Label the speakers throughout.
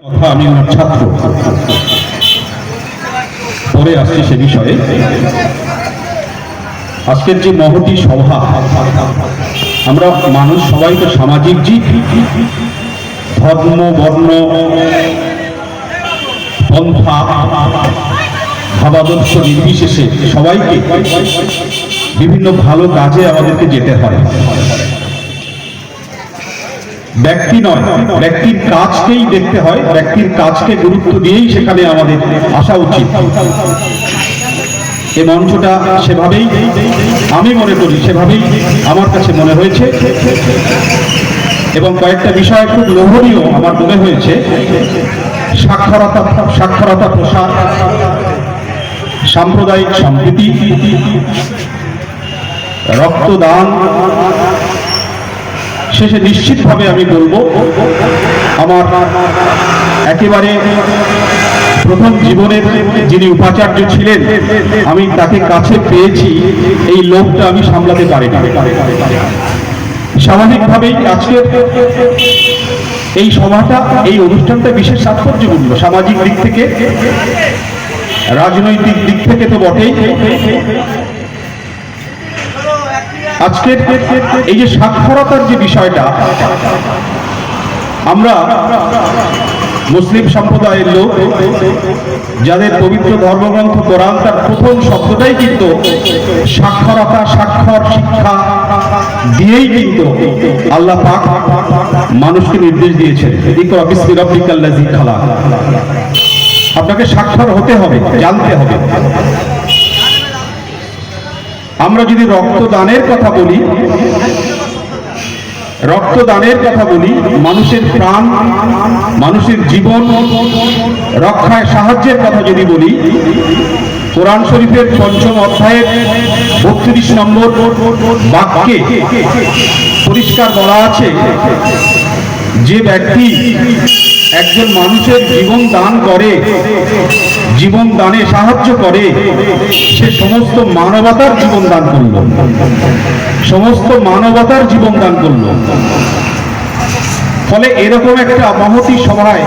Speaker 1: কথা আমি ওনার ছাত্র, পরে আসছি সে বিষয়ে। আজকের যে মহতী সভা, আমরা মানুষ সবাই তো সামাজিক জীব, ধর্ম বর্ণ পন্থা ভাবাদর্শ নির্বিশেষে সবাইকে বিভিন্ন ভালো কাজে আমাদেরকে যেতে হয়। ব্যক্তি নয়, ব্যক্তির কাজকেই দেখতে হয়, ব্যক্তির কাজকে গুরুত্ব দিয়েই সেখানে আমাদের আসা উচিত। এই মঞ্চটা সেভাবেই আমি মনে করি, সেভাবেই আমার কাছে মনে হয়েছে এবং কয়েকটা বিষয় খুব লোভনীয় আমার মনে হয়েছে। সাক্ষরতা প্রসার, সাম্প্রদায়িক সম্প্রীতি, রক্তদান, শেষে নিশ্চিতভাবে আমি বলবো আমার একেবারে প্রথম জীবনের যিনি উপাচার্য ছিলেন, আমি তাকে কাছে পেয়েছি, এই লোকটা আমি সামলাতে পারি না। স্বাভাবিকভাবেই আজকের এই সভাটা, এই অনুষ্ঠানটা বিশেষ তাৎপর্যপূর্ণ, সামাজিক দিক থেকে, রাজনৈতিক দিক থেকে তো বটেই। আজকের এই যে সাক্ষরতার যে বিষয়টা, আমরা মুসলিম সম্প্রদায়ের লোক যাদের পবিত্র ধর্মগ্রন্থ কোরআন, তার প্রথম শব্দটাই কিন্তু সাক্ষরতা, স্বাক্ষর, শিক্ষা দিয়েই কিন্তু আল্লাহ পাক মানুষকে নির্দেশ দিয়েছেন, ইকরা বিসমি রাব্বিকাল্লাযী খালাক। আপনাকে সাক্ষর হতে হবে, জানতে হবে। আমরা যদি রক্তদানের কথা বলি, মানুষের প্রাণ, মানুষের জীবন রক্ষায় সাহায্যের কথা যদি বলি, কোরআন শরীফের ৫ম অধ্যায়ের ৩২ নম্বর বাক্যে পরিষ্কার বলা আছে, যে ব্যক্তি একজন মানুষের জীবন দান করে, জীবন দানে সাহায্য করে, সে সমস্ত মানবতার জীবন দান করল, সমস্ত মানবতার জীবন দান করল। ফলে এরকম একটা মহতী সভায়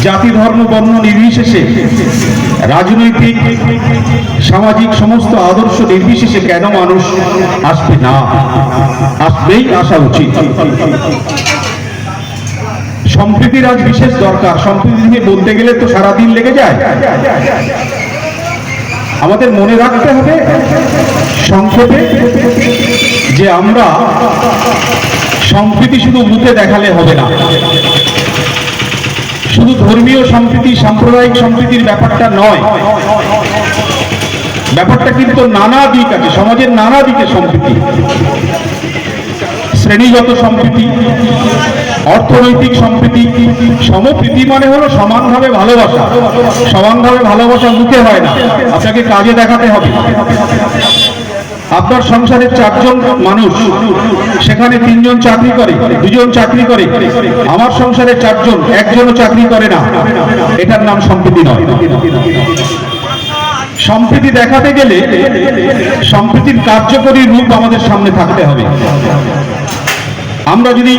Speaker 1: জাতি ধর্ম বর্ণ নির্বিশেষে, রাজনৈতিক সামাজিক সমস্ত আদর্শ নির্বিশেষে কেন মানুষ আসবে না? আসবেই, আসা উচিত। সম্প্রীতির আজ বিশেষ দরকার। সম্প্রীতি নিয়ে বলতে গেলে তো সারাদিন লেগে যায়। আমাদের মনে রাখতে হবে সংক্ষেপে যে আমরা সম্প্রীতি শুধু মুখে দেখালে হবে না। শুধু ধর্মীয় সম্প্রীতি, সাম্প্রদায়িক সম্প্রীতির ব্যাপারটা নয়, ব্যাপারটা কিন্তু নানা দিক আছে, সমাজের নানা দিকে সম্প্রীতি। শ্রেণীগত সম্প্রীতি, অর্থনৈতিক সম্প্রীতি, সমপ্রীতি মানে হলো সমানভাবে ভালোবাসা। সমানভাবে ভালোবাসা মুখে হয় না, আপনাকে কাজে দেখাতে হবে। আপনার সংসারের ৪ জন মানুষ, সেখানে ৩ জন চাকরি করে, ২ জন চাকরি করে। আমার সংসারে ৪ জন, ১ জনও চাকরি করে না, এটার নাম সম্প্রীতি নয়। সম্প্রীতি দেখাতে গেলে সম্প্রীতির কার্যকরী রূপ আমাদের সামনে থাকতে হবে। আমরা যদি